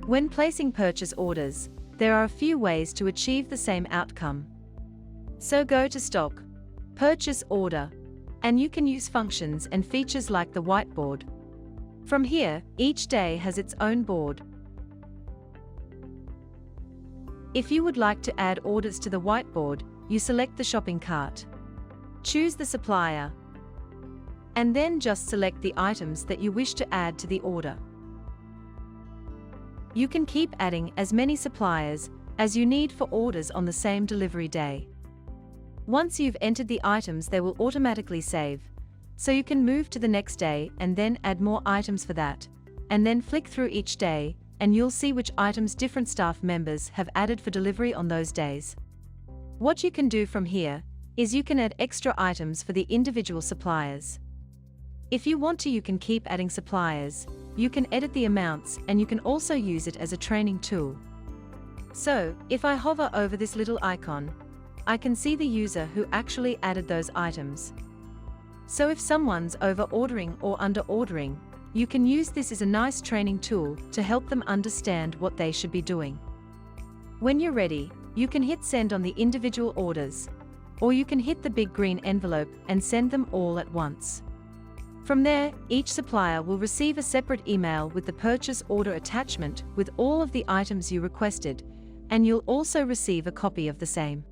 When placing purchase orders, there are a few ways to achieve the same outcome. So go to Stock, Purchase Order, and you can use functions and features like the whiteboard. From here, each day has its own board. If you would like to add orders to the whiteboard, you select the shopping cart. Choose the supplier, and then just select the items that you wish to add to the order. You can keep adding as many suppliers as you need for orders on the same delivery day. Once you've entered the items, they will automatically save, so you can move to the next day and then add more items for that, and then flick through each day, and you'll see which items different staff members have added for delivery on those days. What you can do from here is you can add extra items for the individual suppliers. If you want to, you can keep adding suppliers, you can edit the amounts, and you can also use it as a training tool. So, if I hover over this little icon, I can see the user who actually added those items. So if someone's over-ordering or under-ordering, you can use this as a nice training tool to help them understand what they should be doing. When you're ready, you can hit send on the individual orders, or you can hit the big green envelope and send them all at once. From there, each supplier will receive a separate email with the purchase order attachment with all of the items you requested, and you'll also receive a copy of the same.